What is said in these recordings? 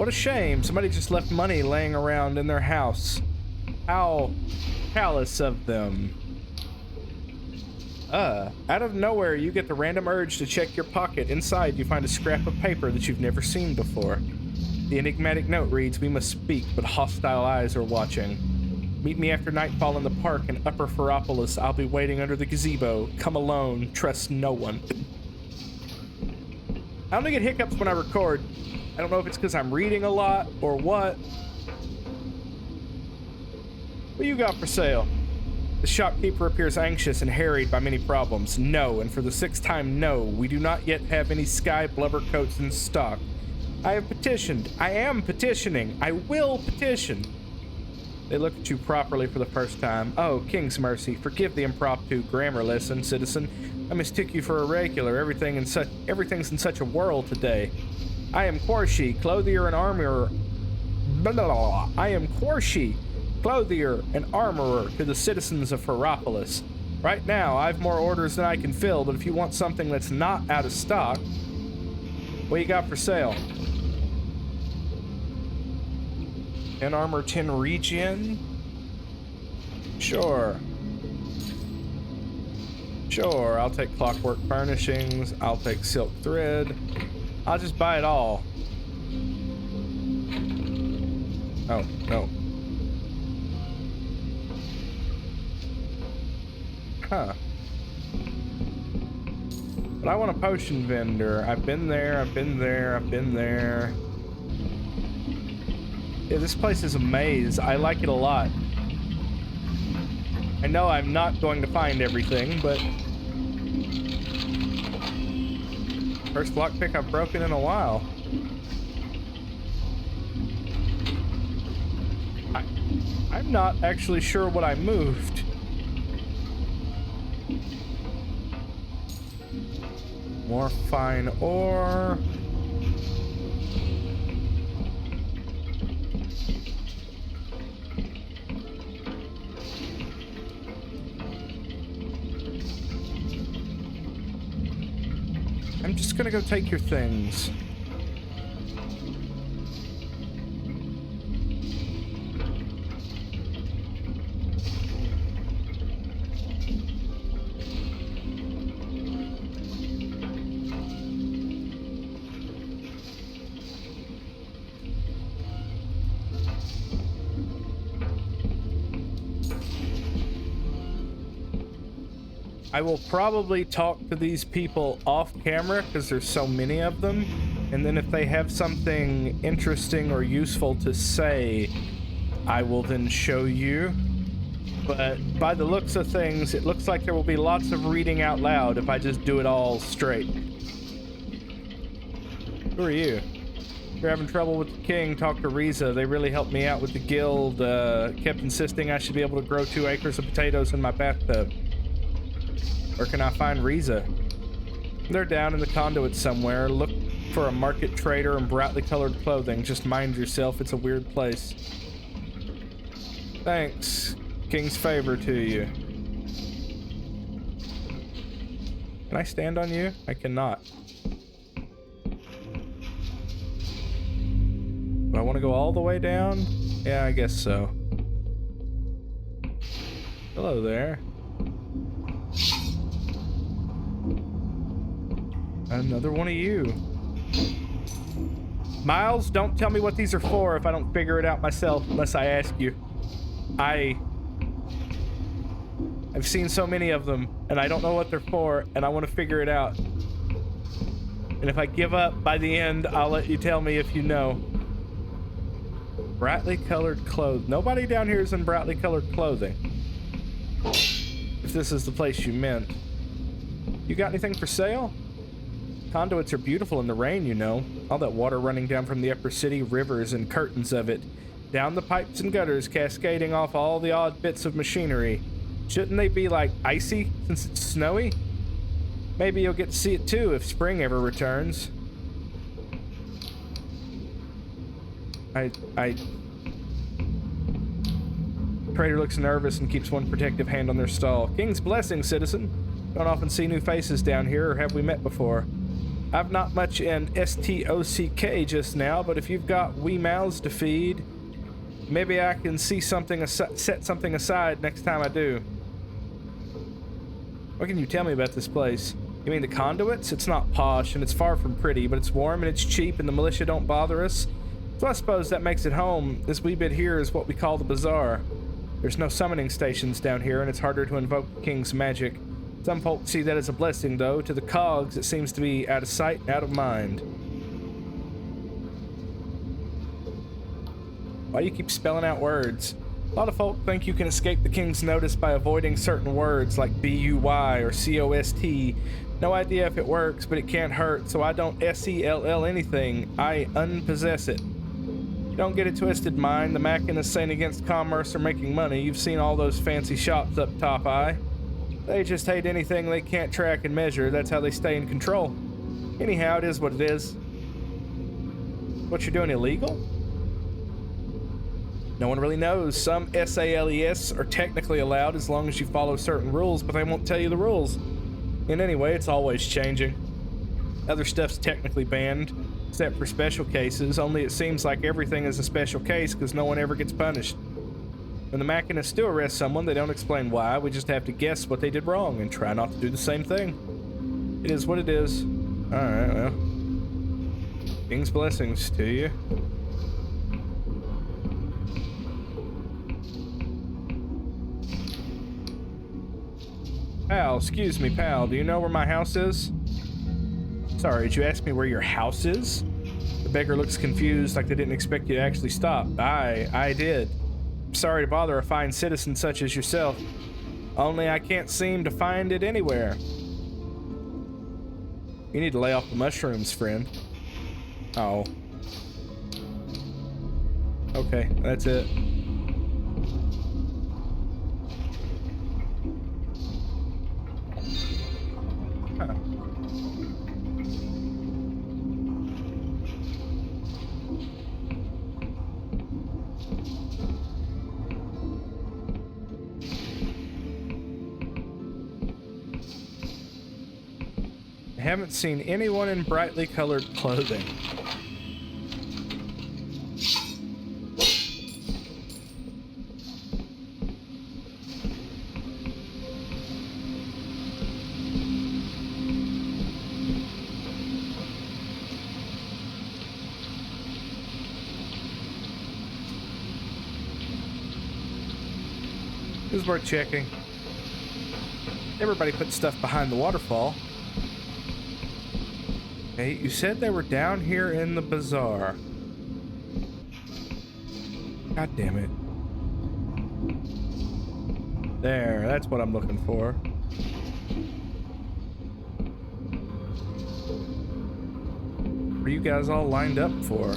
What a shame. Somebody just left money laying around in their house. How callous of them. Out of nowhere, you get the random urge to check your pocket. Inside, you find a scrap of paper that you've never seen before. The enigmatic note reads, "We must speak, but hostile eyes are watching. Meet me after nightfall in the park in Upper Ferropolis. I'll be waiting under the gazebo. Come alone. Trust no one." I only get hiccups when I record. I don't know if it's because I'm reading a lot or what. What you got for sale? The shopkeeper appears anxious and harried by many problems. No, and for the 6th time, no. We do not yet have any sky blubber coats in stock. I have petitioned. I am petitioning. I will petition. They look at you properly for the first time. Oh, King's mercy. Forgive the impromptu grammar lesson, citizen. I mistook you for a regular. Everything's in such a whirl today. I am Quarshi, clothier and armorer. Blah, blah, blah. I am Quarshi, clothier and armorer to the citizens of Ferropolis. Right now, I've more orders than I can fill, but if you want something that's not out of stock, what you got for sale? 10 armor, 10 regen? Sure. Sure, I'll take clockwork furnishings. I'll take silk thread. I'll just buy it all. Oh, no. Huh. But I want a potion vendor. I've been there, I've been there, I've been there. Yeah, this place is a maze. I like it a lot. I know I'm not going to find everything, but... First lockpick I've broken in a while. I'm not actually sure what I moved. More fine ore. I'm just gonna go take your things. I will probably talk to these people off camera because there's so many of them, and then if they have something interesting or useful to say, I will then show you. But by the looks of things, it looks like there will be lots of reading out loud if I just do it all straight. Who are you? If you're having trouble with the king, talk to Riza. They really helped me out with the guild. Kept insisting I should be able to grow 2 acres of potatoes in my bathtub. Where can I find Riza? They're down in the conduit somewhere. Look for a market trader in brightly colored clothing. Just mind yourself, it's a weird place. Thanks. King's favor to you. Can I stand on you? I cannot. Do I want to go all the way down? Yeah, I guess so. Hello there. Another one of you. Miles, don't tell me what these are for if I don't figure it out myself, unless I ask you. I've seen so many of them, and I don't know what they're for, and I want to figure it out. And if I give up by the end, I'll let you tell me if you know. Brightly colored clothes. Nobody down here is in brightly colored clothing. If this is the place you meant. You got anything for sale? Conduits are beautiful in the rain, you know. All that water running down from the upper city, rivers and curtains of it. Down the pipes and gutters, cascading off all the odd bits of machinery. Shouldn't they be, like, icy, since it's snowy? Maybe you'll get to see it, too, if spring ever returns. Trader looks nervous and keeps one protective hand on their stall. King's blessing, citizen. Don't often see new faces down here, or have we met before? I've not much in STOCK just now, but if you've got wee mouths to feed, maybe I can see something, set something aside next time I do. What can you tell me about this place? You mean the conduits? It's not posh, and it's far from pretty, but it's warm and it's cheap, and the militia don't bother us. So I suppose that makes it home. This wee bit here is what we call the bazaar. There's no summoning stations down here, and it's harder to invoke the king's magic. Some folk see that as a blessing, though. To the cogs, it seems to be out of sight and out of mind. Why do you keep spelling out words? A lot of folk think you can escape the king's notice by avoiding certain words like B-U-Y or C-O-S-T. No idea if it works, but it can't hurt, so I don't S-E-L-L anything. I unpossess it. Don't get it twisted, mind. The Mackin is saying against commerce or making money. You've seen all those fancy shops up top, They just hate anything they can't track and measure. That's how they stay in control. Anyhow, it is what it is. What you're doing illegal? No one really knows. Some SALES are technically allowed as long as you follow certain rules, but they won't tell you the rules. And anyway, it's always changing. Other stuff's technically banned, except for special cases, only it seems like everything is a special case because no one ever gets punished. When the machinists do arrest someone, they don't explain why. We just have to guess what they did wrong and try not to do the same thing. It is what it is. Alright, well. King's blessings to you. Pal, excuse me, pal. Do you know where my house is? Sorry, did you ask me where your house is? The beggar looks confused, like they didn't expect you to actually stop. I did. Sorry to bother a fine citizen such as yourself. Only I can't seem to find it anywhere. You need to lay off the mushrooms, friend. Oh. Okay, that's it. Huh. I haven't seen anyone in brightly colored clothing. This is worth checking. Everybody put stuff behind the waterfall. Hey, you said they were down here in the bazaar. God damn it. There, that's what I'm looking for. What are you guys all lined up for?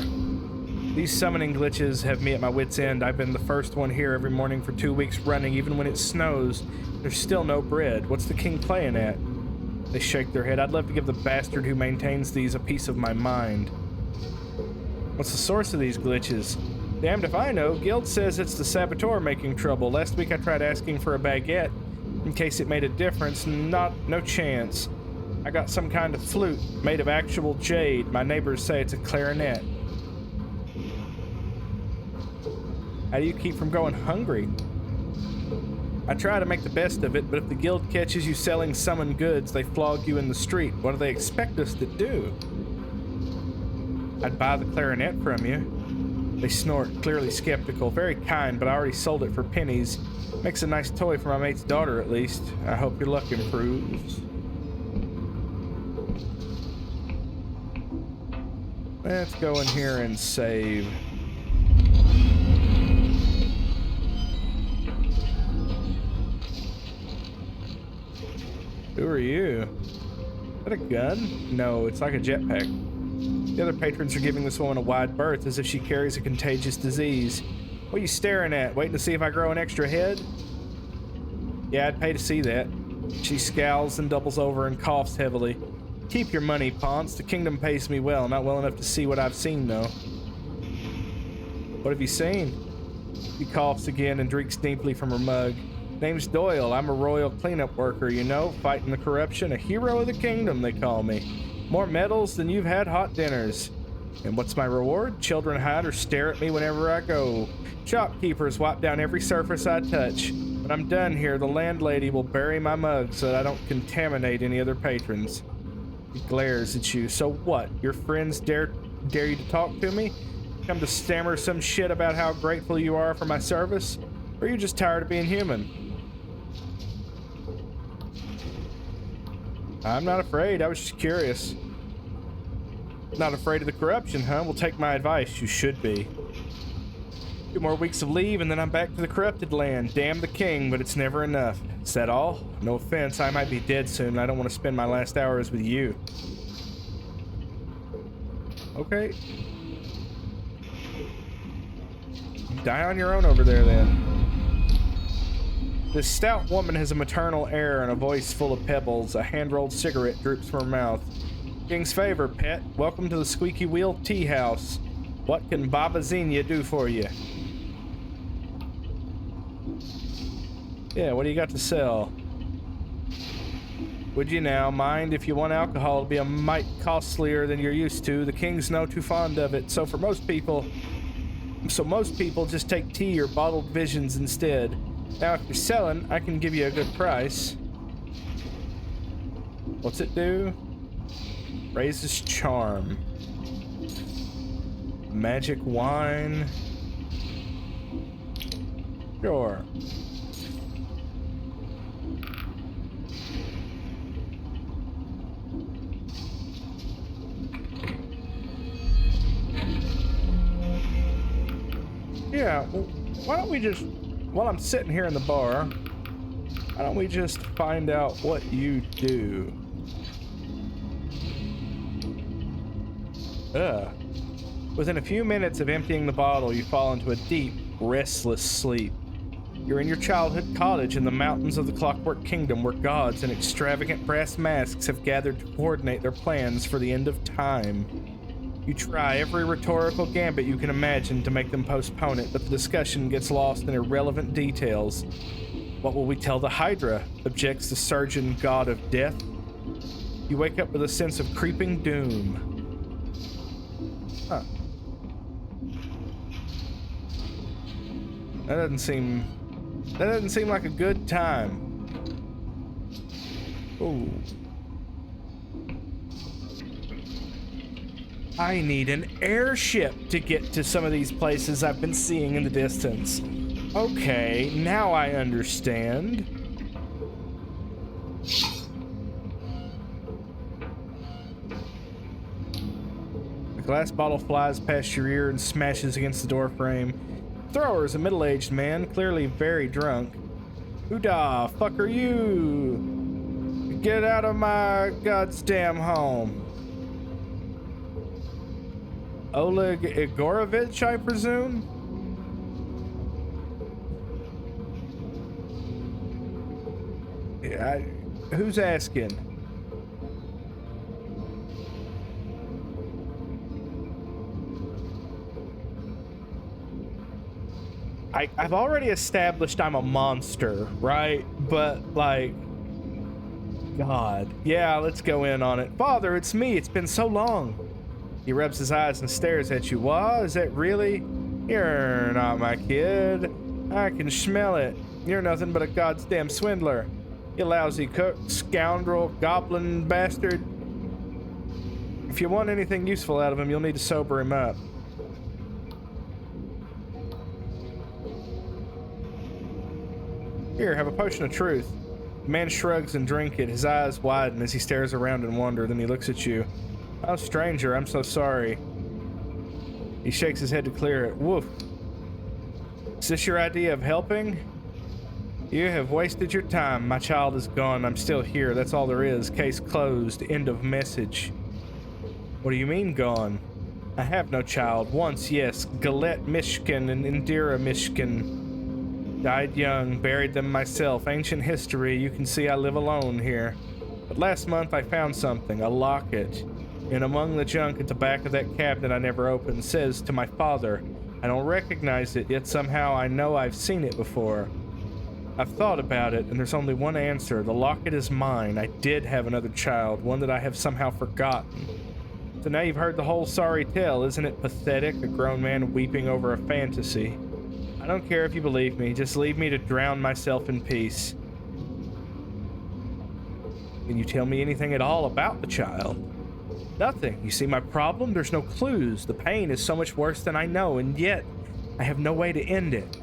These summoning glitches have me at my wit's end. I've been the first one here every morning for 2 weeks running. Even when it snows, there's still no bread. What's the king playing at? They shake their head. I'd love to give the bastard who maintains these a piece of my mind. What's the source of these glitches? Damned if I know. Guild says it's the saboteur making trouble. Last week I tried asking for a baguette in case it made a difference. No chance. I got some kind of flute made of actual jade. My neighbors say it's a clarinet. How do you keep from going hungry? I try to make the best of it, but if the guild catches you selling summoned goods, they flog you in the street. What do they expect us to do? I'd buy the clarinet from you. They snort, clearly skeptical. Very kind, but I already sold it for pennies. Makes a nice toy for my mate's daughter, at least. I hope your luck improves. Let's go in here and save. Who are you? Is that a gun? No, it's like a jetpack. The other patrons are giving this woman a wide berth as if she carries a contagious disease. What are you staring at? Waiting to see if I grow an extra head? Yeah, I'd pay to see that. She scowls and doubles over and coughs heavily. Keep your money, Ponce. The kingdom pays me well. Not well enough to see what I've seen, though. What have you seen? She coughs again and drinks deeply from her mug. Name's Doyle. I'm a royal cleanup worker, you know, fighting the corruption. A hero of the kingdom, they call me. More medals than you've had hot dinners. And what's my reward? Children hide or stare at me whenever I go. Shopkeepers wipe down every surface I touch. When I'm done here, the landlady will bury my mug so that I don't contaminate any other patrons. He glares at you. So what? Your friends dare you to talk to me? Come to stammer some shit about how grateful you are for my service? Or are you just tired of being human? I'm not afraid. I was just curious. Not afraid of the corruption, huh? Well, take my advice. You should be. 2 more weeks of leave and then I'm back to the corrupted land. Damn the king, but it's never enough. Is that all? No offense, I might be dead soon and I don't want to spend my last hours with you. Okay. Die on your own over there then. This stout woman has a maternal air and a voice full of pebbles. A hand-rolled cigarette droops from her mouth. King's favor, pet. Welcome to the Squeaky Wheel Tea House. What can Baba Xenia do for you? Yeah, what do you got to sell? Would you now mind if you want alcohol to be a mite costlier than you're used to? The king's no too fond of it, so most people just take tea or bottled visions instead. Now, if you're selling, I can give you a good price. What's it do? Raises charm. Magic wine. Sure. Yeah, well, why don't we just, while I'm sitting here in the bar, why don't we just find out what you do? Within a few minutes of emptying the bottle, you fall into a deep, restless sleep. You're in your childhood cottage in the mountains of the Clockwork Kingdom where gods in extravagant brass masks have gathered to coordinate their plans for the end of time. You try every rhetorical gambit you can imagine to make them postpone it, but the discussion gets lost in irrelevant details. What will we tell the Hydra? Objects the surgeon god of death. You wake up with a sense of creeping doom. Huh. That doesn't seem like a good time. Ooh. I need an airship to get to some of these places I've been seeing in the distance. Okay, now I understand. The glass bottle flies past your ear and smashes against the door frame. The thrower is a middle-aged man, clearly very drunk. Who da fuck are you? Get out of my goddamn home. Oleg Igorovich, I presume? Yeah, who's asking? I've already established I'm a monster, right? But, like, God. Yeah, let's go in on it. Father, it's me. It's been so long. He rubs his eyes and stares at you. What? Is that really? You're not my kid. I can smell it. You're nothing but a goddamn swindler. You lousy cook, scoundrel, goblin bastard. If you want anything useful out of him, you'll need to sober him up. Here, have a potion of truth. The man shrugs and drinks it. His eyes widen as he stares around in wonder. Then he looks at you. Oh, stranger, I'm so sorry. He shakes his head to clear it. Woof. Is this your idea of helping? You have wasted your time. My child is gone. I'm still here. That's all there is. Case closed. End of message. What do you mean, gone? I have no child. Once, yes. Galette Mishkin and Indira Mishkin. Died young. Buried them myself. Ancient history. You can see I live alone here. But last month I found something. A locket. And among the junk at the back of that cabinet I never opened says to my father. I don't recognize it, yet somehow I know I've seen it before. I've thought about it, and there's only one answer. The locket is mine. I did have another child, one that I have somehow forgotten. So now you've heard the whole sorry tale. Isn't it pathetic? A grown man weeping over a fantasy. I don't care if you believe me. Just leave me to drown myself in peace. Can you tell me anything at all about the child? Nothing. You see my problem? There's no clues. The pain is so much worse than I know, and yet I have no way to end it.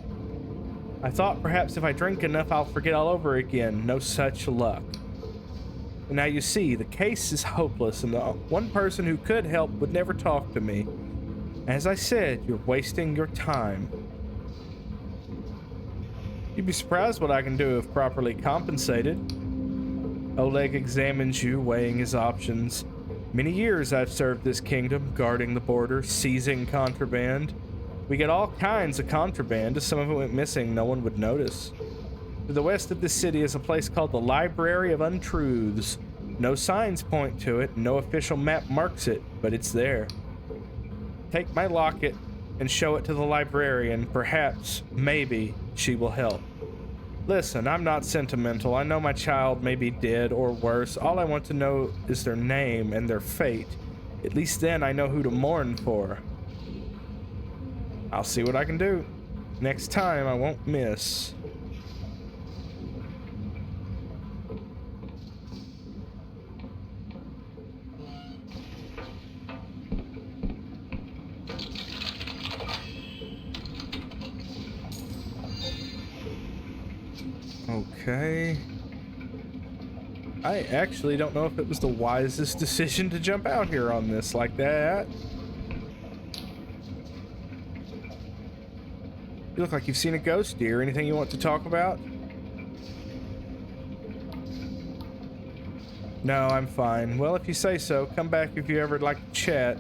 I thought perhaps if I drink enough, I'll forget all over again. No such luck. And now you see, the case is hopeless, and the one person who could help would never talk to me. As I said, you're wasting your time. You'd be surprised what I can do if properly compensated. Oleg examines you, weighing his options. Many years I've served this kingdom, guarding the border, seizing contraband. We get all kinds of contraband. If some of it went missing, no one would notice. To the west of this city is a place called the Library of Untruths. No signs point to it, no official map marks it, but it's there. Take my locket and show it to the librarian. Perhaps, maybe, she will help. Listen, I'm not sentimental. I know my child may be dead or worse. All I want to know is their name and their fate. At least then I know who to mourn for. I'll see what I can do. Next time I won't miss. Okay. I actually don't know if it was the wisest decision to jump out here on this like that. You look like you've seen a ghost, dear. Anything you want to talk about? No, I'm fine. Well, if you say so, come back if you ever like to chat.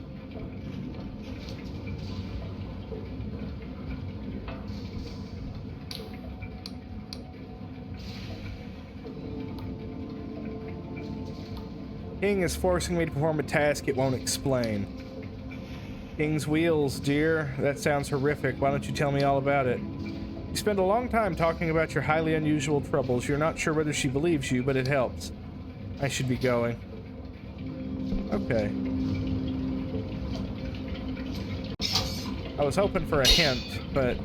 King is forcing me to perform a task it won't explain. King's wheels, dear. That sounds horrific. Why don't you tell me all about it? You spend a long time talking about your highly unusual troubles. You're not sure whether she believes you, but it helps. I should be going. Okay. I was hoping for a hint, but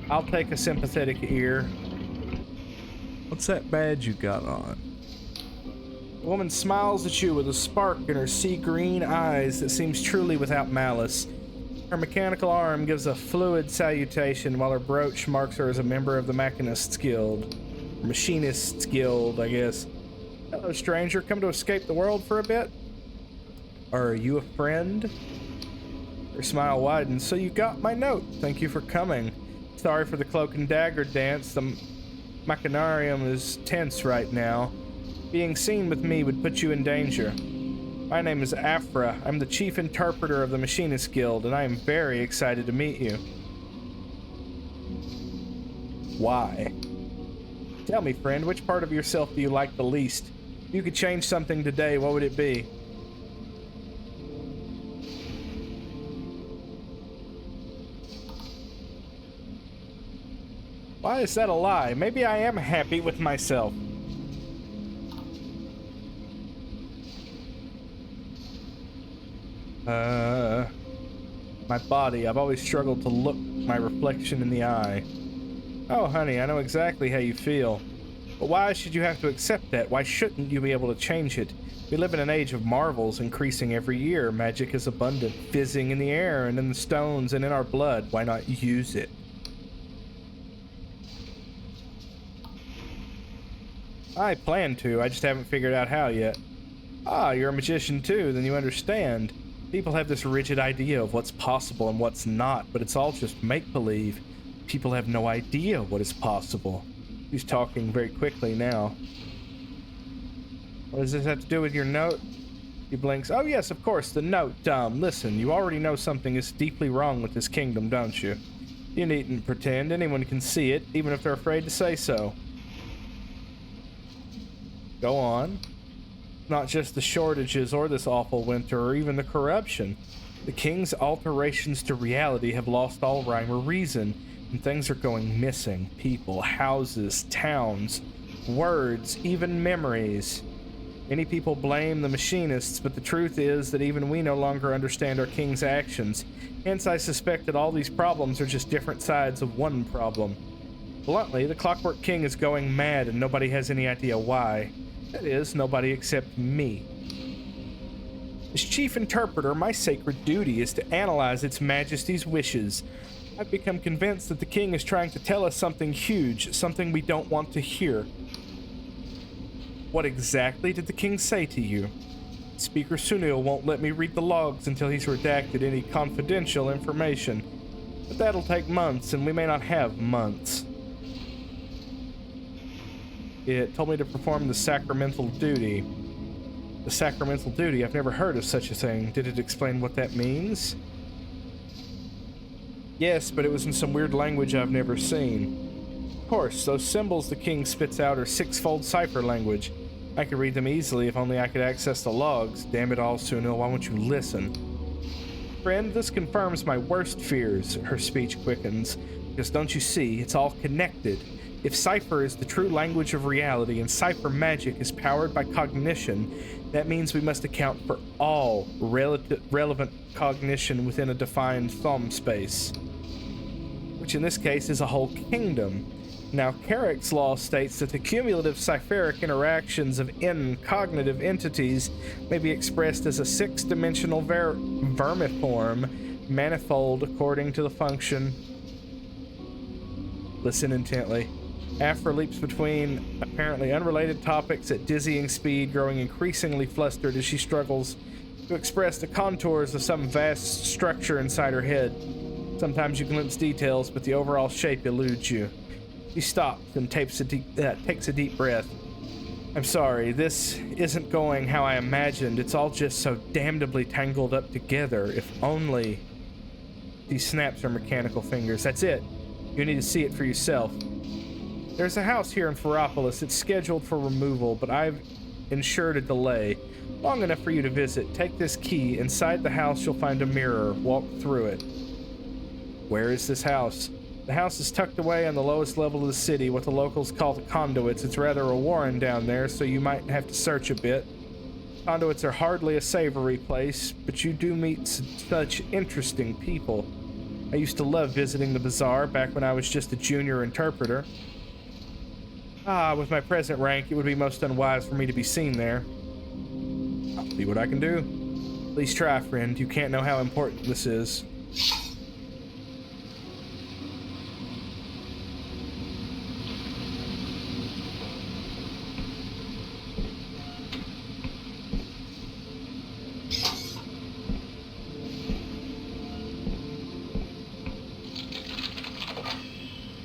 I'll take a sympathetic ear. What's that badge you got on? The woman smiles at you with a spark in her sea green eyes that seems truly without malice. Her mechanical arm gives a fluid salutation while her brooch marks her as a member of the Machinists Guild. Machinists Guild, I guess. Hello, stranger. Come to escape the world for a bit? Are you a friend? Her smile widens. So you got my note. Thank you for coming. Sorry for the cloak and dagger dance. The machinarium is tense right now. Being seen with me would put you in danger. My name is Aphra. I'm the chief interpreter of the Machinists Guild, and I am very excited to meet you. Why? Tell me, friend, which part of yourself do you like the least? If you could change something today, what would it be? Why is that a lie? Maybe I am happy with myself. My body. I've always struggled to look my reflection in the eye. Oh, honey, I know exactly how you feel. But why should you have to accept that? Why shouldn't you be able to change it? We live in an age of marvels increasing every year. Magic is abundant, fizzing in the air and in the stones and in our blood. Why not use it? I plan to. I just haven't figured out how yet. Ah, you're a magician too, then you understand. People have this rigid idea of what's possible and what's not, but it's all just make-believe. People have no idea what is possible. He's talking very quickly now. What does this have to do with your note? He blinks. Oh yes, of course, the note. Listen, you already know something is deeply wrong with this kingdom, don't you? You needn't pretend. Anyone can see it, even if they're afraid to say so. Go on. Not just the shortages or this awful winter or even the corruption. The king's alterations to reality have lost all rhyme or reason. And things are going missing. People, houses, towns, words, even memories. Many people blame the machinists, but the truth is that even we no longer understand our king's actions. Hence, I suspect that all these problems are just different sides of one problem. Bluntly, the Clockwork King is going mad and nobody has any idea why. That is, nobody except me. As chief interpreter, my sacred duty is to analyze its majesty's wishes. I've become convinced that the king is trying to tell us something huge, something we don't want to hear. What exactly did the king say to you? Speaker Sunil won't let me read the logs until he's redacted any confidential information. But that'll take months, and we may not have months. It told me to perform the sacramental duty. The sacramental duty? I've never heard of such a thing. Did it explain what that means? Yes, but it was in some weird language I've never seen. Of course, those symbols the king spits out are six-fold cipher language. I could read them easily if only I could access the logs. Damn it all, Sunil, why won't you listen? Friend, this confirms my worst fears, her speech quickens. Because don't you see, it's all connected. If cipher is the true language of reality and cipher magic is powered by cognition, that means we must account for all relevant cognition within a defined thumb space. Which in this case is a whole kingdom. Now, Carrick's law states that the cumulative cipheric interactions of n-cognitive entities may be expressed as a six-dimensional vermiform manifold according to the function. Listen intently. Aphra leaps between apparently unrelated topics at dizzying speed, growing increasingly flustered as she struggles to express the contours of some vast structure inside her head. Sometimes you glimpse details, but the overall shape eludes you. She stops and takes a deep breath. I'm sorry, this isn't going how I imagined. It's all just so damnably tangled up together. If only... She snaps her mechanical fingers. That's it. You need to see it for yourself. There's a house here in Ferropolis. It's scheduled for removal, but I've ensured a delay. Long enough for you to visit. Take this key. Inside the house, you'll find a mirror. Walk through it. Where is this house? The house is tucked away on the lowest level of the city, what the locals call the conduits. It's rather a warren down there, so you might have to search a bit. Conduits are hardly a savory place, but you do meet such interesting people. I used to love visiting the bazaar back when I was just a junior interpreter. With my present rank, it would be most unwise for me to be seen there. I'll see what I can do. Please try, friend. You can't know how important this is.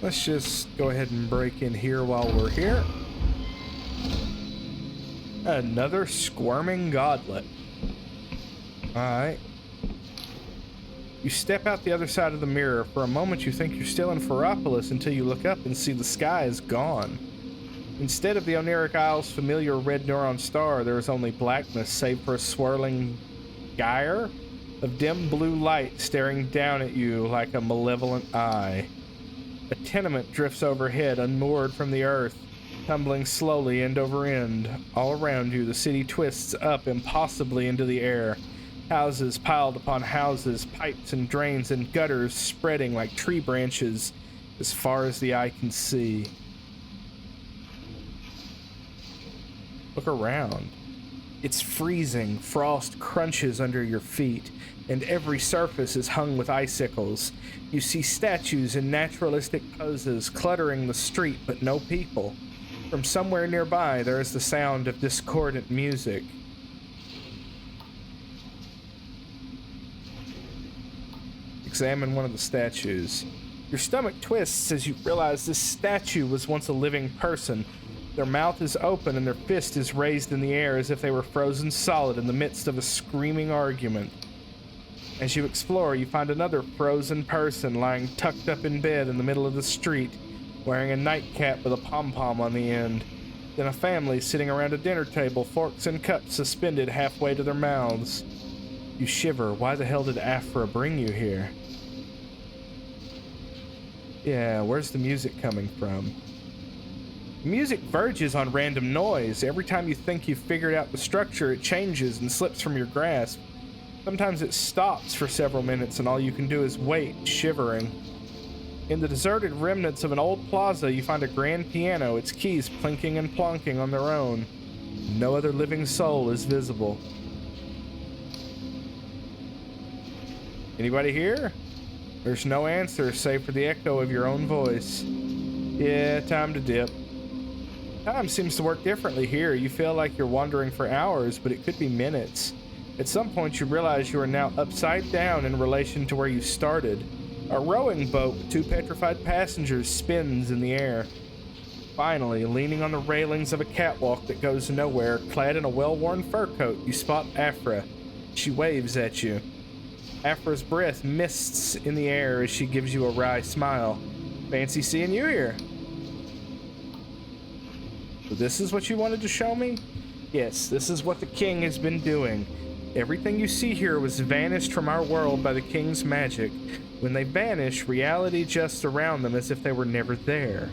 Let's just go ahead and break in here while we're here. Another squirming godlet. Alright. You step out the other side of the mirror. For a moment you think you're still in Ferropolis until you look up and see the sky is gone. Instead of the Oniric Isle's familiar red neuron star, there is only blackness save for a swirling gyre of dim blue light staring down at you like a malevolent eye. A tenement drifts overhead, unmoored from the earth, tumbling slowly end over end. All around you, the city twists up impossibly into the air. Houses piled upon houses, pipes and drains and gutters spreading like tree branches as far as the eye can see. Look around. It's freezing. Frost crunches under your feet, and every surface is hung with icicles. You see statues in naturalistic poses cluttering the street, but no people. From somewhere nearby, there is the sound of discordant music. Examine one of the statues. Your stomach twists as you realize this statue was once a living person. Their mouth is open and their fist is raised in the air as if they were frozen solid in the midst of a screaming argument. As you explore, you find another frozen person lying tucked up in bed in the middle of the street, wearing a nightcap with a pom-pom on the end. Then a family sitting around a dinner table, forks and cups suspended halfway to their mouths. You shiver. Why the hell did Aphra bring you here? Yeah, where's the music coming from? The music verges on random noise. Every time you think you've figured out the structure, it changes and slips from your grasp. Sometimes it stops for several minutes and all you can do is wait, shivering. In the deserted remnants of an old plaza, you find a grand piano, its keys plinking and plonking on their own. No other living soul is visible. Anybody here? There's no answer save for the echo of your own voice. Yeah, time to dip. Time seems to work differently here. You feel like you're wandering for hours, but it could be minutes. At some point, you realize you are now upside down in relation to where you started. A rowing boat with 2 petrified passengers spins in the air. Finally, leaning on the railings of a catwalk that goes nowhere, clad in a well-worn fur coat, you spot Aphra. She waves at you. Aphra's breath mists in the air as she gives you a wry smile. Fancy seeing you here. So this is what you wanted to show me? Yes, this is what the king has been doing. Everything you see here was vanished from our world by the king's magic. When they vanish, reality just around them as if they were never there.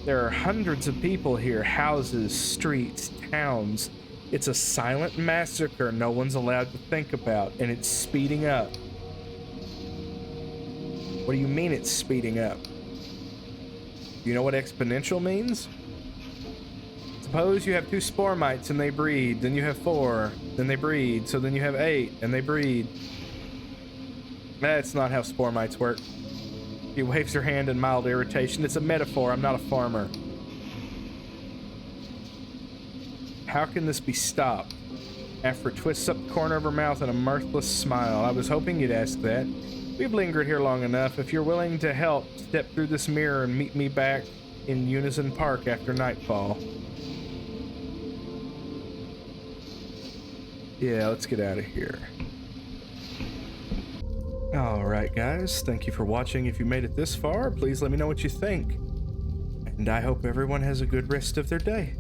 There are hundreds of people here, houses, streets, towns. It's a silent massacre no one's allowed to think about, and it's speeding up. What do you mean it's speeding up? You know what exponential means? Suppose you have 2 spore mites and they breed, then you have 4, then they breed, so then you have 8, and they breed. That's not how spore mites work. He waves her hand in mild irritation. It's a metaphor, I'm not a farmer. How can this be stopped? Aphra twists up the corner of her mouth in a mirthless smile. I was hoping you'd ask that. We've lingered here long enough. If you're willing to help, step through this mirror and meet me back in Unison Park after nightfall. Yeah, let's get out of here. Alright guys, thank you for watching. If you made it this far, please let me know what you think. And I hope everyone has a good rest of their day.